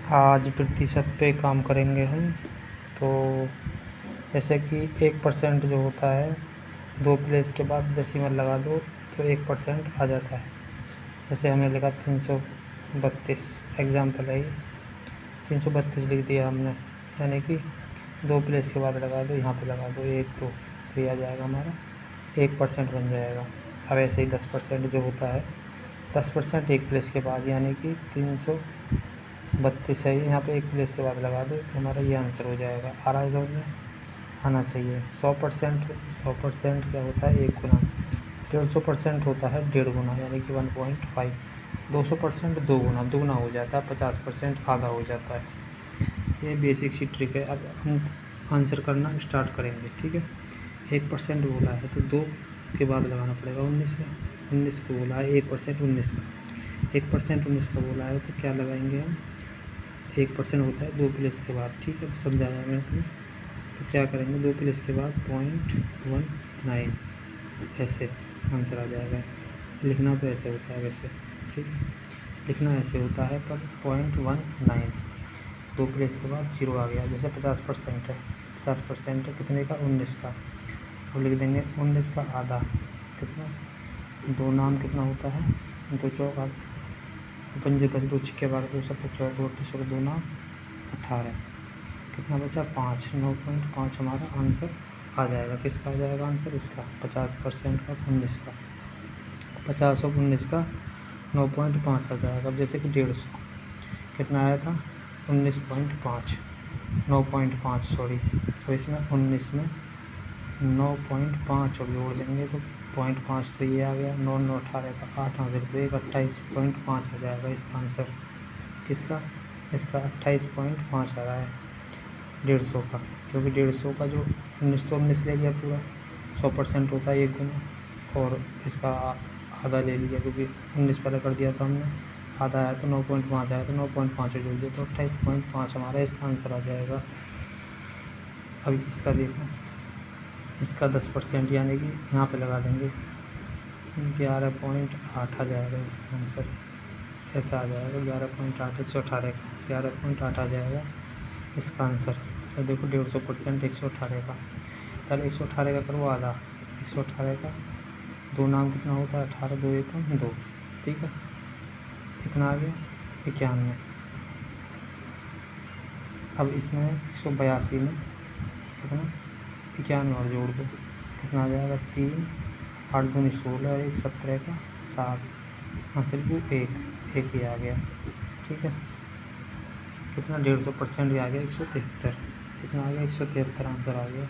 आज प्रतिशत पे काम करेंगे हम। तो जैसे कि 1% जो होता है, 2 प्लेस के बाद डेसिमल लगा दो तो 1% आ जाता है। जैसे हमने लिखा 332, एग्जाम्पल है ये, 332 लिख दिया हमने, यानी कि 2 प्लेस के बाद लगा दो, यहाँ पे लगा दो 1 2, तो ये आ जाएगा हमारा 1% बन जाएगा। अब ऐसे ही 10% जो होता है, 10% 1 प्लेस के बाद, यानी कि 332 है, यहाँ पे 1 प्लेस के बाद लगा दो तो हमारा ये आंसर हो जाएगा। आ रहा है समझ में? आना चाहिए। 100% क्या होता है 1 गुना, 150% होता है 1.5 गुना, यानी कि 1.5। 200% 2 गुना, दुगना हो जाता है। 50% आधा हो जाता है। ये बेसिक सी ट्रिक है। अब हम आंसर करना स्टार्ट करेंगे, ठीक है। 1% बोला है तो 2 के बाद लगाना पड़ेगा 19 का। 19 को बोला है 1% 19 का, 1% 19 का बोला है तो क्या लगाएंगे हम, 1% होता है 2 प्लेस के बाद, ठीक है। समझाया मैंने तुम्हें। तो क्या करेंगे, 2 प्लेस के बाद 0.19, ऐसे आंसर आ जाएगा। लिखना तो ऐसे होता है वैसे, ठीक है, लिखना ऐसे होता है, पर 0.19, 2 प्लेस के बाद 0 आ गया। जैसे 50% है, 50% है कितने का, 19 का। अब लिख देंगे 19 का आधा, कितना, 2 नाम कितना होता है, 2 चौक 8, 5 10 2 छक्के 12 2 7 14 2 8 2 नाम 18, कितना बचा 5, 9.5 हमारा आंसर आ जाएगा। किसका आ जाएगा आंसर, इसका 50% का 19 का, 50 और 19 का 9.5 आ जाएगा। अब जैसे कि 150 कितना आया था, 19.5, 9.5 सॉरी, तो इसमें 19 में 9.5 और जोड़ देंगे तो 0.5, तो ये आ गया। 9 9 18 का 8 हासिल तो 28.5 आ जाएगा इसका आंसर। किसका, इसका 28.5 आ रहा है 150 का, क्योंकि 150 का जो 19 तो 19 ले लिया पूरा, 100% होता है 1 गुना, और इसका आधा ले लिया क्योंकि 19 पहले कर दिया था हमने, आधा आया तो 9.5 आया तो 9.5 जोड़ दिया तो 28.5 हमारा इसका आंसर आ जाएगा। अभी इसका देखो, इसका 10% यानी कि यहाँ पे लगा देंगे 11.8 आ जाएगा इसका आंसर, ऐसा आ जाएगा 11.8, 118 का 11.8 आ जाएगा इसका आंसर। तो देखो 150% 118 का, पहले 118 का करो आधा, 118 का 2 नाम कितना होता है, 18 2 1 2, ठीक है, कितना आ गया 91। अब इसमें 182 में कितना, 91 और जोड़ दो, कितना आ जाएगा 3 8 2 16 और 1 17 का 7, हासिल को 1 ही आ गया, ठीक है। कितना 150% ही आ गया 173, कितना आ गया 173 आंसर आ गया,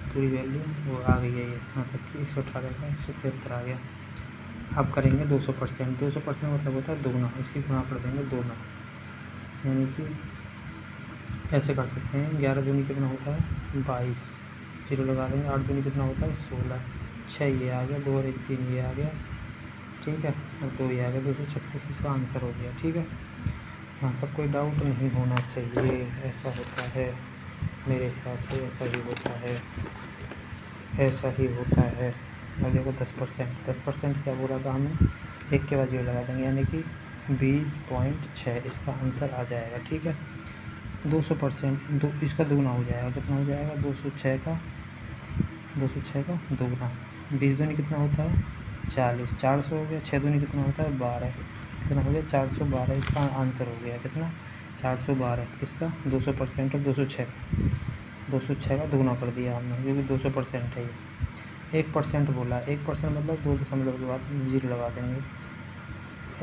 पूरी वैल्यू वो आ गई है ये यहाँ तक कि 118 का 173 आ गया। अब करेंगे 200%, 200% मतलब होता है दोगुना, इसकी गुणा कर देंगे 2 में, यानी कि ऐसे कर सकते हैं। 11 दूनी कितना होता है 22, 0 लगा देंगे। 8 दूनी कितना होता है 16, 6 ये आ गया, 2 और 1 3 ये आ गया, ठीक है, और 2 ये आ गया, 236 इसका आंसर हो गया, ठीक है। यहाँ तक कोई डाउट नहीं होना चाहिए। ऐसा होता है मेरे हिसाब से, ऐसा ही होता है, ऐसा ही होता है। और देखो 10% क्या बोला था हमने, 1 के बाद 0 लगा देंगे, यानी कि 20.6 इसका आंसर आ जाएगा, ठीक है। 200% इसका दुगना हो जाएगा, कितना हो जाएगा 206 का 2 गुना, 20 दूनी कितना होता है 40, 400 हो गया, 6 दूनी कितना होता है 12, कितना हो गया 412 इसका आंसर हो गया, कितना 412, इसका 200% और 206 का दुगना कर दिया हमने, क्योंकि 200% है ये। 1% बोला, 1% मतलब 2 दशमलव के बाद 0 लगा देंगे,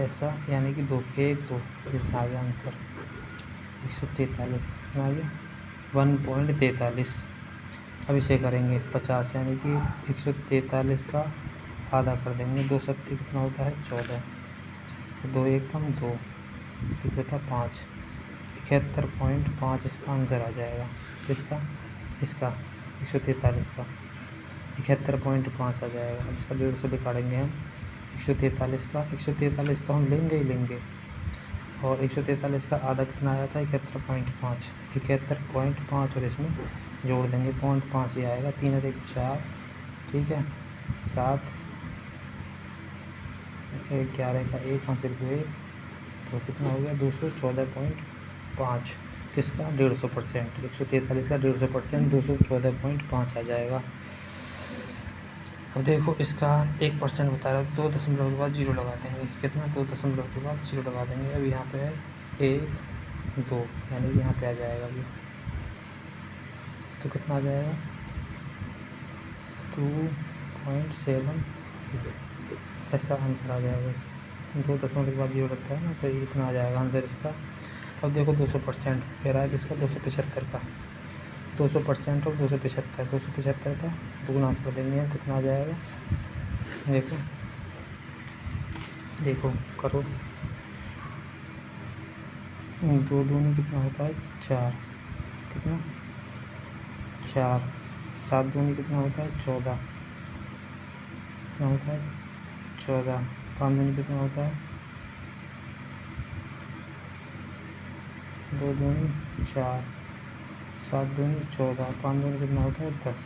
ऐसा, यानी कि 2 1 2, कितना आ गया आंसर 143, कितना आ गया 1.43। अब इसे करेंगे 50, यानी कि 143 का आधा कर देंगे, 2 सत्ती कितना होता है 14, 2 1 कम 2, एक बता 5, 71.5 इसका आंसर आ जाएगा। इसका 143 का 71.5 आ जाएगा। अब इसका 150 निकालेंगे हम, 143 का 143 तो हम लेंगे ही लेंगे, और 143 का आधा कितना आया था 71.5, 71.5 और इसमें जोड़ देंगे 0.5 ये आएगा, 3 और 1 4, ठीक है, 7 11 का 1 हासिल को 1, तो कितना हो गया 214.5 214.5 किसका 150%, 143 का 150% 214.5 आ जाएगा। अब देखो इसका 1% बता रहा है, 2 दशमलव के बाद 0 लगा देंगे, कितना 2 दशमलव के बाद 0 लगा देंगे। अब यहाँ पे है 1 2 यानी कि यहाँ पे आ जाएगा अभी, तो कितना आ जाएगा 2.75 ऐसा आंसर आ जाएगा इसका। 2 दशमलव के बाद 0 लगता है ना, तो इतना आ जाएगा आंसर इसका। अब देखो 200% कह रहा है कि इसका 275 का 200% और 275 का दुगुना कर देंगे हम, कितना आ जाएगा देखो देखो करो, 2 दूनी कितना होता है 4, कितना 4, 7 दूनी कितना होता है 14, कितना होता है 14, 5 दूनी कितना होता है 2 दूनी 4, 7 दूनी 14, 5 दूनी कितना होता है 10,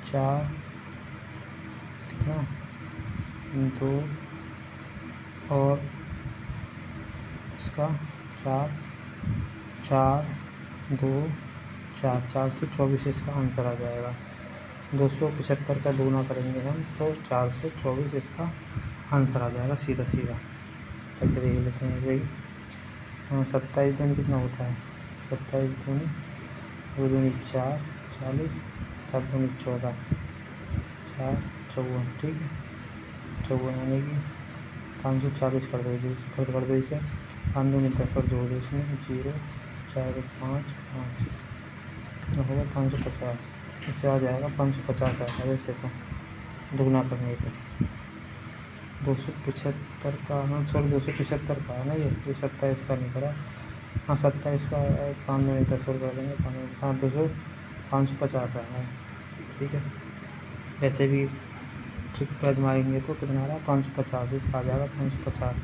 4 कितना 2 और इसका 4 4 2 4 424 इसका आंसर आ जाएगा। 275 का दुगुना करेंगे हम तो 424 इसका आंसर आ जाएगा सीधा सीधा। करके देख लेते हैं जैसे 27 दूनी कितना होता है 27 दूनी 2 दूनी 4 40, 7 दूनी 14, 4 54, ठीक है 54 यानी कि 540 कर दो इसे, 5 दूनी 10 और जोड़ दो इसमें 0 4 1 5 5 कितना होगा 550, इससे आ जाएगा 550 आएगा वैसे तो दुगना करने पे। 275 का हाँ सॉरी 275 का है ना ये 27 का नहीं करा, हाँ 27 का 5 दूनी 10 और कर देंगे 550 आएगा, ठीक है। वैसे भी ठीक पे आजमाएंगे तो कितना आ रहा है 550, इसका आ जाएगा 550।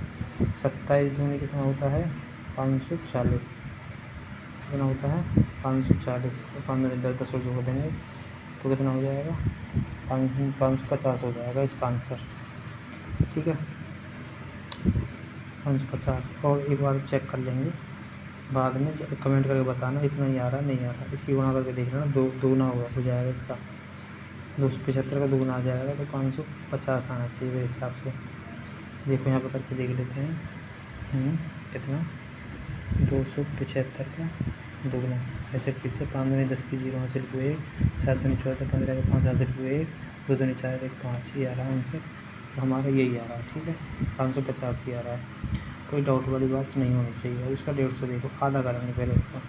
27 दूनी कितना होता है 540, कितना होता है 540, 5 दूनी 10 10 और जोड़ देंगे तो कितना हो जाएगा 550 हो जाएगा इसका आंसर, ठीक है 550। और एक बार चेक कर लेंगे बाद में, कमेंट करके बताना इतना ही आ रहा नहीं आ रहा, इसकी गुणा करके देख लेना, दोगुना हो जाएगा इसका, 275 का दुगुना आ जाएगा तो 550 आना चाहिए मेरे हिसाब से। देखो यहाँ पर करके देख लेते हैं कितना 275 का दुगुना, ऐसे फिर से 5 दूनी 10 की 0 हासिल को 1, 7 दूनी 14 15 का 5 हासिल को 1, 2 दूनी 4 1 5, ये आ रहा है आंसर, तो हमारा यही आ रहा है, ठीक है 550 ही आ रहा है, कोई डाउट वाली बात नहीं होनी चाहिए। अब इसका 150 देखो आधा करेंगे पहले इसका,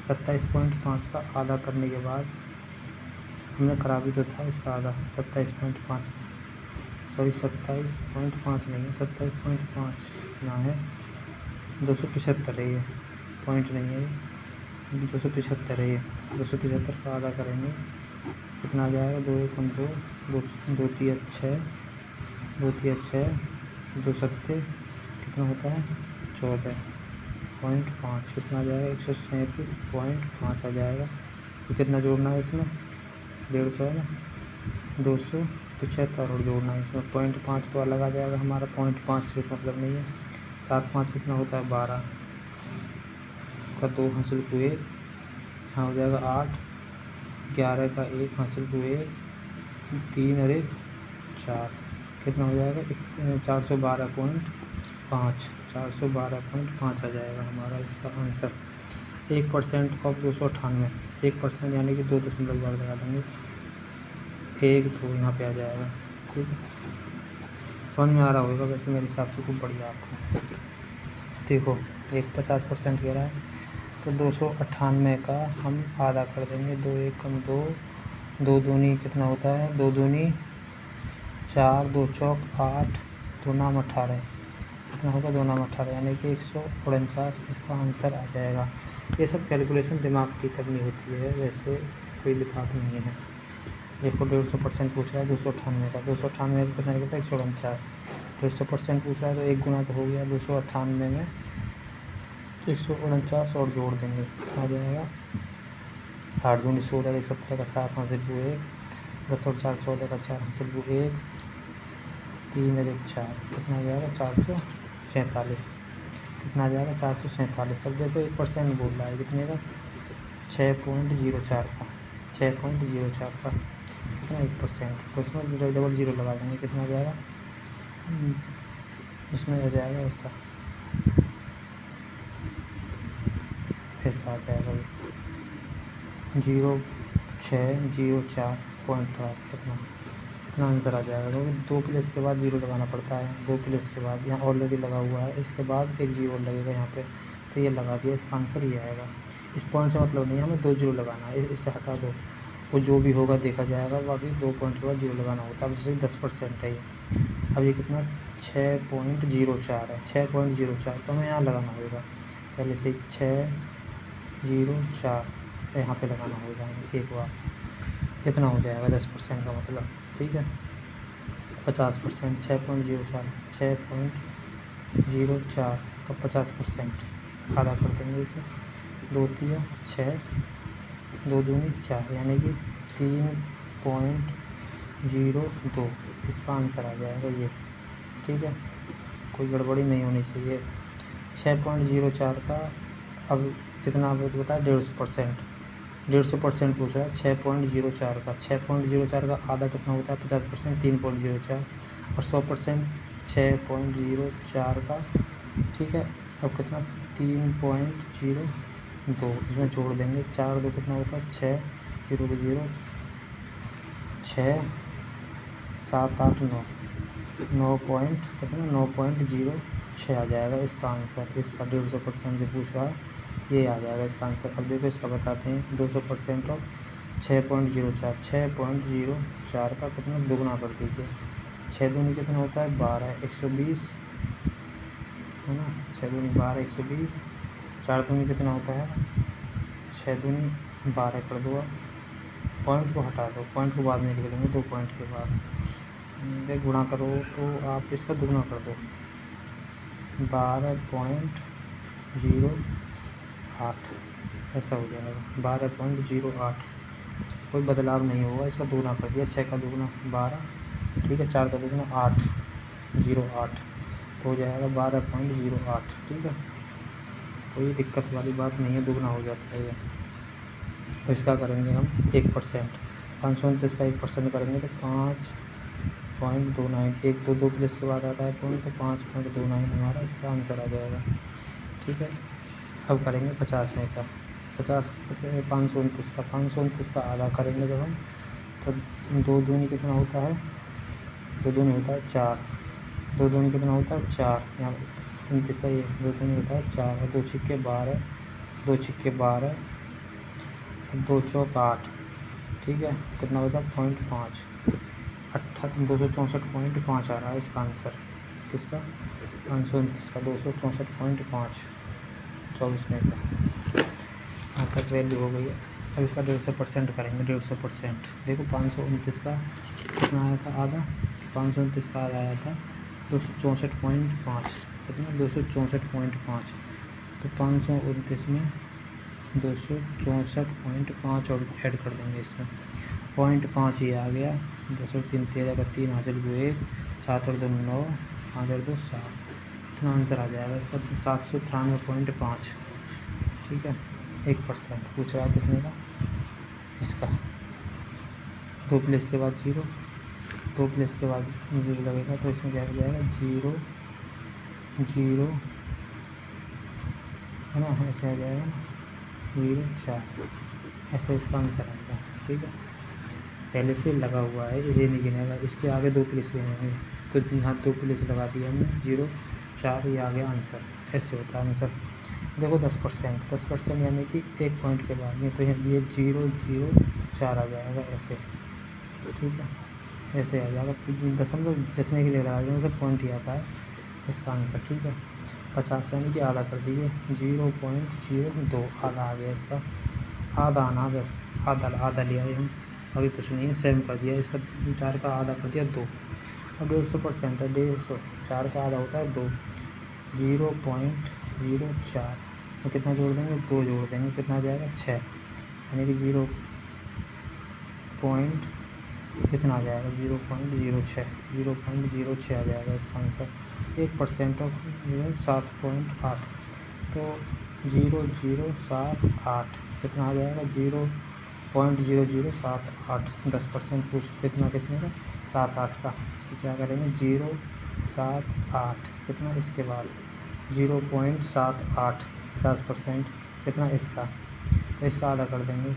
27.5 का आधा करने के बाद हमने करा भी तो था इसका आधा 27.5 का, सॉरी 27.5 नहीं है 27.5 ना है 275 है ये, पॉइंट नहीं है ये 275 है ये, 275 का आधा करेंगे कितना आ जाएगा 2 1 2 2 3 6 2 3 6 2 7 कितना होता है 14.5, कितना आ जाएगा 137.5 आ जाएगा। तो कितना जोड़ना है इसमें 150 है ना, 275 और जोड़ना है इसमें 0.5 तो अलग आ जाएगा हमारा, 0.5 से मतलब नहीं है। 7 5 कितना होता है 12 का 2 हासिल को 1, यहाँ हो जाएगा 8, 11 का 1 हासिल को 1, 3 और 1 4, कितना हो जाएगा 412.5 412.5 आ जाएगा हमारा इसका आंसर। 1% ऑफ 298, 1% यानी कि 2 दशमलव बाद लगा देंगे 1 2 यहाँ पे आ जाएगा, ठीक है समझ में आ रहा होगा वैसे मेरे हिसाब से खूब बढ़िया आपको। देखो 50% कह रहा है तो 298 का हम आधा कर देंगे, 2 1 कम 2, 2 दूनी कितना होता है 2 दूनी 4, 2 चौक 8, 2 नाम 18, कितना होगा 2 नाम 18 यानी कि 149 इसका आंसर आ जाएगा। ये सब कैलकुलेशन दिमाग की करनी होती है, वैसे कोई दिक्कत नहीं है। देखो 150% पूछ रहा है 298 का, 298 का कितना निकलता है 149, 150% पूछ रहा है तो एक गुना तो हो गया 298 में 149 और जोड़ देंगे कितना आ जाएगा 8 दूनी 16, 1 17 का 7 हासिल को 1, 10 और 4 14 का 4 हासिल को 1, 3 और 1 4, कितना आ जाएगा 447। कितना आ जाएगा 447। अब देखो 1% बोल रहा है कितने का 6.04 का 6.04 का कितना 1%, तो उसमें डबल जीरो लगा देंगे कितना आ जाएगा इसमें आ जाएगा ऐसा आ जाएगा ये 0.604 पॉइंट लगा इतना आंसर आ जाएगा, क्योंकि 2 प्लेस के बाद जीरो लगाना पड़ता है। 2 प्लेस के बाद यहाँ ऑलरेडी लगा हुआ है, इसके बाद एक जीरो लगेगा यहाँ पे, तो ये लगा दिया, इसका आंसर ये आएगा। इस पॉइंट से मतलब नहीं है, हमें 2 जीरो लगाना है, इसे हटा दो, वो जो भी होगा देखा जाएगा, बाकी 2 पॉइंट के बाद जीरो लगाना होता है। अब जैसे 10% है ये, अब ये कितना 6.04 है, 6.04 तो हमें यहाँ लगाना होगा पहले से 6.04 यहाँ पे लगाना होगा एक बार, इतना हो जाएगा 10% का मतलब, ठीक है। 50% 6.04 6.04 का 50% आधा कर देंगे इसे, 2 तिया 6 2 दूनी 4 यानी कि 3.02 इसका आंसर आ जाएगा ये, ठीक है। कोई गड़बड़ी नहीं होनी चाहिए। 6.04 का अब कितना बता 150%, 150% पूछ रहा है 6.04 का, 6.04 का आधा कितना होता है 50%, 3.04 और 100% 6.04 का, ठीक है। अब कितना 3.02 इसमें जोड़ देंगे, 4 2 कितना होता है 6 0 0 6 7 8 9 9 पॉइंट कितना 9.06 आ जाएगा इसका आंसर। इसका 150% जो पूछ रहा है ये आ जाएगा इसका आंसर। अब देखो इसका बताते हैं 200% और 6.04 6.04 का कितना दुगना कर दीजिए, 6 दूनी कितना होता है 12 120 है ना, 6 दूनी 12 120, 4 दूनी कितना होता है 6 दूनी 12 कर दो, अब पॉइंट को हटा दो, पॉइंट को बाद में लिख लेंगे 2 पॉइंट के बाद, गुणा करो तो आप इसका दुगना कर दो 12.08 ऐसा हो जाएगा 12.08, कोई बदलाव नहीं होगा। इसका दुगना कर दिया, 6 का दुगना 12, ठीक है, 4 का दुगना 8 08 तो हो जाएगा 12.08, ठीक है। कोई दिक्कत वाली बात नहीं है, दुगना हो जाता है ये। तो इसका करेंगे हम 1%, 529 का 1% करेंगे तो 5.29, 1 2 प्लेस के बाद आता है पॉइंट, तो 5.29 हमारा इसका आंसर आ जाएगा, ठीक है। अब करेंगे 50 में का 529 का 529 का आधा करेंगे जब हम, तो 2 दूनी कितना होता है 2 दूनी होता है 4, 2 दूनी कितना होता है 4, यहाँ 29 है ये, 2 दूनी होता है 4 और 2 छिक्के 12, 2 छिक्के 12 2 चौक 8, ठीक है, कितना बचा 0.5 264.5 आ रहा है इसका आंसर, किसका 529 का 264.5 24 में का, यहाँ तक वैल्यू हो गई है। अब इसका 150% करेंगे, 150%, देखो 529 का कितना आया था आधा, 529 का आधा आया था 264.5, कितना 264.5, तो 529 में 264.5 और ऐड कर देंगे इसमें, 0.5 ही आ गया, 10 और 3 13 का 3 हासिल हुए 1, 7 और 2 9, 5 और 2 7, इतना आंसर आ जाएगा इसका 793.5, ठीक है। 1% पूछ रहा है कितने का इसका, 2 प्लेस के बाद जीरो, 2 प्लेस के बाद जीरो लगेगा, तो इसमें क्या हो जाएगा 0 0 है ना, ऐसे आ जाएगा 0 4, ऐसे इसका आंसर आएगा, ठीक है। पहले से लगा हुआ है ये नहीं गिनेगा, इसके आगे 2 प्लेस गिनेंगे, तो यहाँ 2 प्लेस लगा दिया हमने 0 4, ये आ गया आंसर, ऐसे होता है आंसर। देखो 10% यानी कि 1 पॉइंट के बाद, ये तो ये 0 0 4 आ जाएगा ऐसे, ठीक है, ऐसे आ जाएगा, दशमलव जचने के लिए लगा देंगे, सब पॉइंट ही आता है इसका आंसर, ठीक है। 50 यानी कि आधा कर दीजिए 0.02 आधा आ गया इसका, आधा आना बस, आधा लिया है हम, अभी कुछ नहीं है, सेम कर दिया इसका, 4 का आधा कर दिया 2, अब 150% है 150, 4 का आधा होता है 2, 0.04 तो कितना जोड़ देंगे 2 जोड़ देंगे, कितना आ जाएगा 6, यानी कि कितना आ जाएगा 0.06 0.06 आ जाएगा इसका आंसर। 1% ऑफ 7.8 तो 0078 कितना आ जाएगा 0.0078 10% पूछ कितना किसने का 7-8 का तो क्या करेंगे 0.78 कितना इसके बाद 0.78 50% कितना इसका तो इसका आधा कर देंगे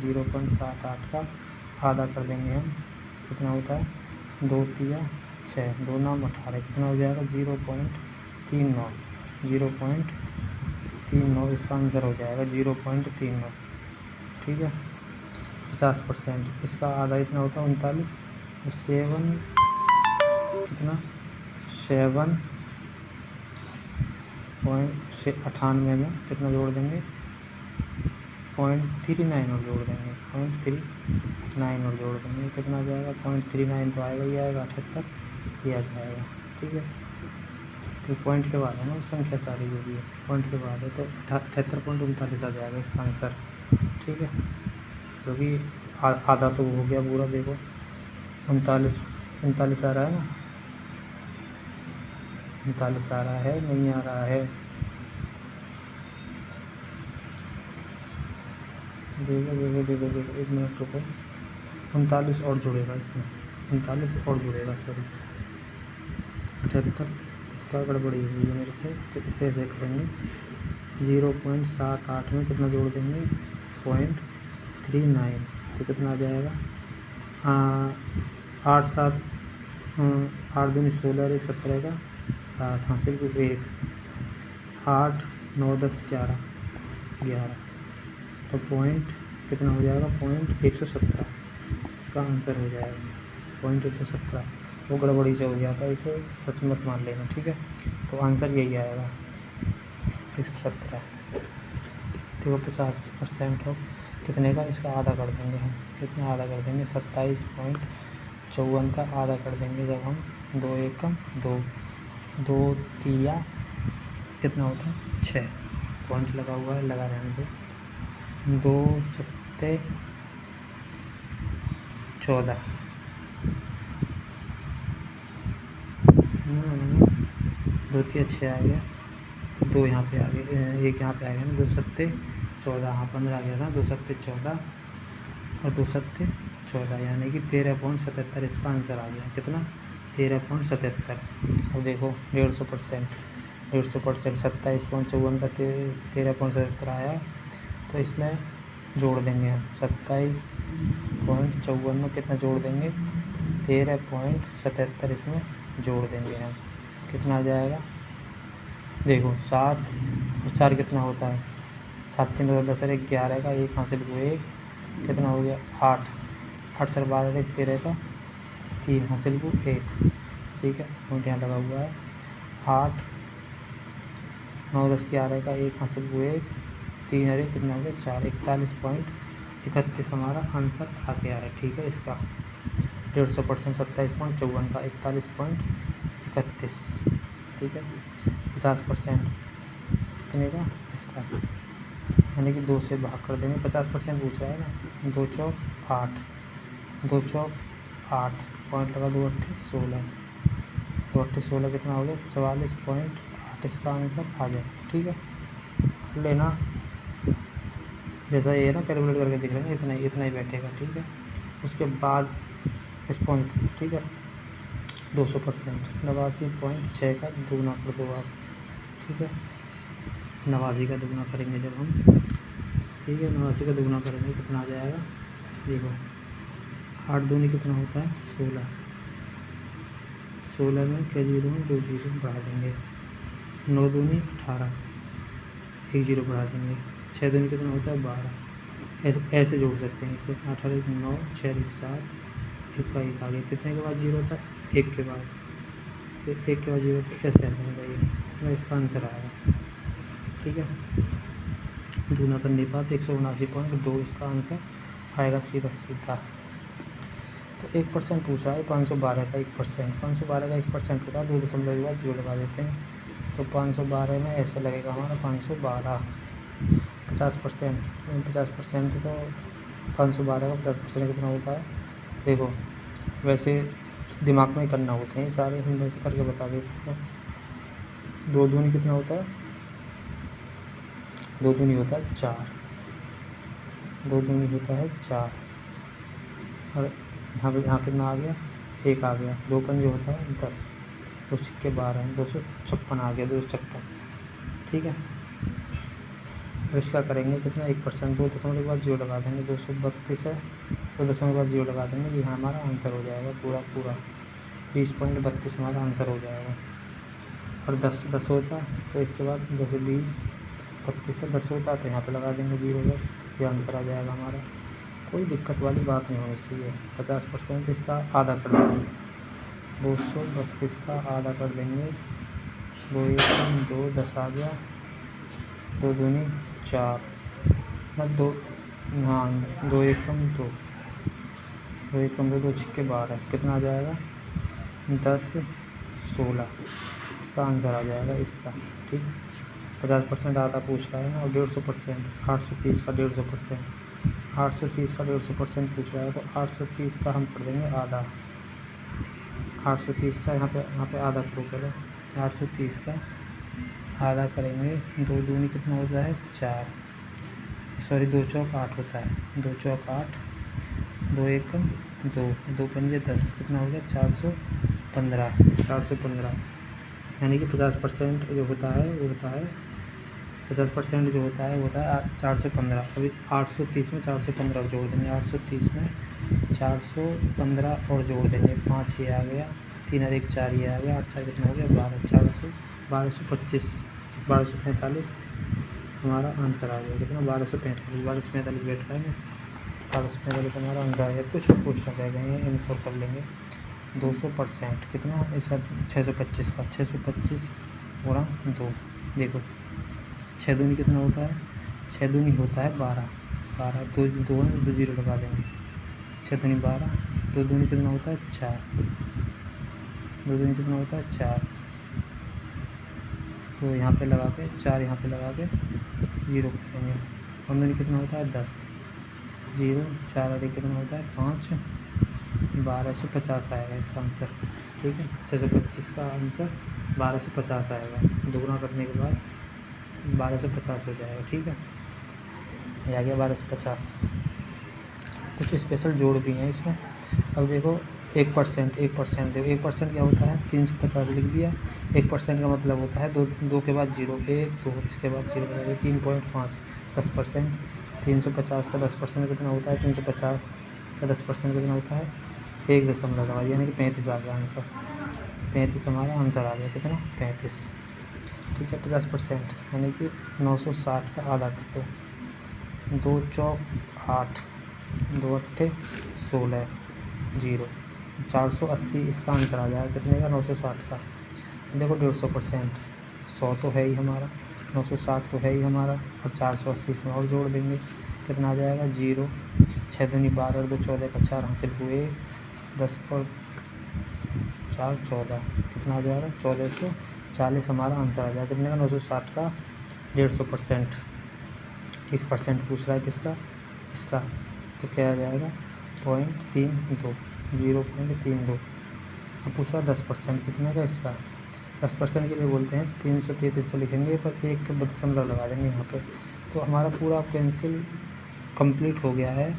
0.78 का आधा कर देंगे हम कितना होता है 2 तिया 6 2 9 18 कितना हो जाएगा 0.39 इसका आंसर हो जाएगा 0.39 ठीक है। 50% इसका आधा इतना होता है 39 और 7 कितना 7.98 में कितना जोड़ देंगे 0.39 और जोड़ देंगे 0.39 और जोड़ देंगे कितना आ जाएगा 0.39 तो आएगा ही आएगा 78 दिया जाएगा ठीक है। तो पॉइंट के बाद है ना संख्या सारी जो भी है पॉइंट के बाद है तो 78.39 आ जाएगा इसका आंसर ठीक है। क्योंकि आधा तो हो गया पूरा देखो 39 आ रहा है ना 39 आ रहा है नहीं आ रहा है देखो 1 मिनट रुको 39 और जुड़ेगा इसमें 39 और जुड़ेगा सॉरी 78 इसका गड़बड़ी हुई है मेरे से तो इसे ऐसे करेंगे 0.78 में कितना जोड़ देंगे 0.39 तो कितना आ जाएगा 8 7 8 दूनी 16 1 17 का 7 हाँ सिर्फ 1 8 9 10 11 तो पॉइंट कितना हो जाएगा 117 इसका आंसर हो जाएगा 117 वो गड़बड़ी से हो गया था इसे सच मत मान लेना ठीक है। तो आंसर यही आएगा 117 देखो 50% हो कितने का इसका आधा कर देंगे हम कितना आधा कर देंगे 27.54 का आधा कर देंगे जब हम 2 एकम 2 तिया कितना होता है 6 पॉइंट लगा हुआ है लगा रहने दो 2 सत्ते 14 2 तिया 6 आ गया तो 2 यहाँ पे आ गए 1 यहाँ पे आ गया ना 2 सत्ते 14 हाँ 15 आ गया था 2 सत्ते 14 और 2 सत्ते 14 यानी कि 13.77 इसका आंसर आ गया कितना 13.77। अब देखो 150% 27.54 का 13.77 आया तो इसमें जोड़ देंगे हम 27.54 में कितना जोड़ देंगे 13.77 इसमें जोड़ देंगे हम कितना आ जाएगा देखो 7 और 4 कितना होता है 7 3 10 11 का 1 हासिल को 1 कितना हो गया 8 8 4 12 1 13 का 3 हासिल को 1 ठीक है पॉइंट यहाँ लगा हुआ है 8 9 10 11 का 1 हासिल को 1 3 अरे कितना हो गया 4 41.31 हमारा आंसर आ गया है ठीक है इसका 150% 27.54 का 41.31 ठीक है। 50% कितने का इसका यानी कि 2 से भाग कर देंगे 50% पूछ रहा है ना 2 चौक 8 2 चौक 8 पॉइंट लगा 2 अट्ठे 16 2 अट्ठे 16 कितना हो गया 44.8 इसका आंसर आ जाएगा ठीक है। कर लेना जैसा ये ना कैलकुलेट करके दिख रहे हैं इतना ही बैठेगा ठीक है। उसके बाद रिस्पॉन्स ठीक है 200% 89.6 का दुगना कर दो आप ठीक है 89 का दुगना करेंगे जब हम ठीक है 89 का दुगना करेंगे कितना आ जाएगा देखो 8 दूनी कितना होता है 16 में क्या जीरो में 2 जीरो बढ़ा देंगे 9 दूनी 18 1 जीरो बढ़ा देंगे 6 दूनी कितना होता है 12 ऐसे जोड़ सकते हैं इसे 18 9 6 1 7 1 का 1 आ गया कितने के बाद जीरो था 1 के बाद फिर 1 के बाद जीरो तो ऐसे आ जाएगा ये इतना इसका आंसर आएगा ठीक है। दूना करने के बाद 179.2 इसका आंसर आएगा सीधा। तो 1% पूछा है 512 का 1% 512 का 1% होता है 2 दशमलव के बाद जीरो लगा देते हैं तो 512 में ऐसे लगेगा हमारा 512 50% तो 512 का 50% कितना होता है देखो वैसे दिमाग में करना होते हैं सारे, हम वैसे करके बता देते हैं। 2 दूनी कितना होता है? 2 दूनी होता है 4, 2 दूनी होता है 4, और यहाँ कितना आ गया? 1 आ गया। 2 पंजे होता है 10, 2 छक्के 12, 256 आ गया, 256। ठीक है, अब इसका करेंगे कितना? 1%, 2 दशमलव के बाद 0 लगा देंगे। 232 है, 2 दशमलव के बाद 0 लगा देंगे, ये हमारा आंसर हो जाएगा पूरा 20.32 हमारा आंसर हो जाएगा। और 10 होता तो इसके बाद जैसे 20 32 से 10 होता तो यहाँ पे लगा देंगे 0 10, ये आंसर आ जाएगा हमारा। कोई दिक्कत वाली बात नहीं होनी चाहिए। 50% इसका आधा कर देंगे, 232 का आधा कर देंगे। 2 1 2 10 आ गया, 2 दूनी 4, ना 2, हाँ 2 1 2, 2 1 2, 2 छक्के 12, कितना आ जाएगा? 10 16, इसका आंसर आ जाएगा इसका। ठीक, 50% आधा पूछ रहा है ना, और 150%, 830 का 150%, 830 का 150% पूछ रहा है, तो 830 का हम कर देंगे आधा। 830 का यहाँ पे आधा करो पहले। 830 का आधा करेंगे, 2 दूनी कितना होता है? 4, सॉरी 2 चौक 8 होता है, 2 चौक 8, 2 1 2, 2 पंजे 10, कितना हो गया? 415, यानी कि 50% जो होता है वो होता है 50% जो होता है वो होता है 415। अभी 830 में 415 जोड़ देंगे, 830 में 415 और जोड़ देंगे, 5 ये आ गया, 3 और 1 4 ये आ गया, 8 4 कितना हो गया? 12, 400 1225, 1245 हमारा आंसर आ गया। कितना? 1245 बैठ रहा है ना इसका, 1245 हमारा आंसर आ गया। कुछ और क्वेश्चन रह गए हैं, इनको कर लेंगे। 200% कितना इसका? 625 का 625 गुणा 2, देखो 6 दूनी कितना होता है? 6 दूनी होता है 12, 2 0 लगा देंगे, 6 दूनी 12, 2 दूनी कितना होता है? 4, 2 दूनी कितना होता है? 4, तो यहाँ पे लगा के 4 यहाँ पे लगा के 0 कर देंगे। 1 दूनी कितना होता है? 10, 0 4 और 1 कितना होता है? 5, 1250 आएगा इसका आंसर। ठीक है, 625 का आंसर 1250 आएगा, दोगुना करने के बाद 1250 हो जाएगा। ठीक है, ये आ गया 1250। कुछ स्पेशल जोड़ भी हैं इसमें। अब देखो 1% देखो 1% क्या होता है? 350 लिख दिया। 1% का मतलब होता है 2 के बाद 0, 1 2, इसके बाद 0 लगा दिया, 3.5। 10%, 350 का 10% कितना होता है? 350 का 10% कितना होता है? 1 दशमलव लगा दिया, यानी कि 35 आ गया आंसर। 35 हमारा आंसर आ गया, कितना? 35। ठीक है, 50% यानी कि 960 का आधा कर दो। 2 चौक 8, 2 अट्ठे 16, 0, 480 इसका आंसर आ जाएगा। कितने का? 960 का। देखो 150%, 100 तो है ही हमारा, 960 तो है ही हमारा, और 480 इसमें और जोड़ देंगे, कितना आ जाएगा? 0, 6 दूनी 12 और 2 14 का 4 हासिल हुए, 10 और 4 14, कितना आ जाएगा? 1440 हमारा आंसर आ जाएगा। कितने का? 960 का 150%। 1% पूछ रहा है किसका? इसका, तो क्या आ जाएगा? 0.32, 0.32। अब पूछ रहा 10%, कितने का इसका? 10% के लिए बोलते हैं 333 तो लिखेंगे, पर 1 दशमलव लगा देंगे यहाँ पे, तो हमारा पूरा पेंसिल कंप्लीट हो गया है।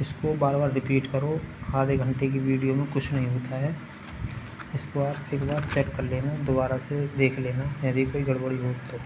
इसको बार बार रिपीट करो, आधे घंटे की वीडियो में कुछ नहीं होता है। इसको आप एक बार चेक कर लेना, दोबारा से देख लेना, यदि कोई गड़बड़ी हो तो।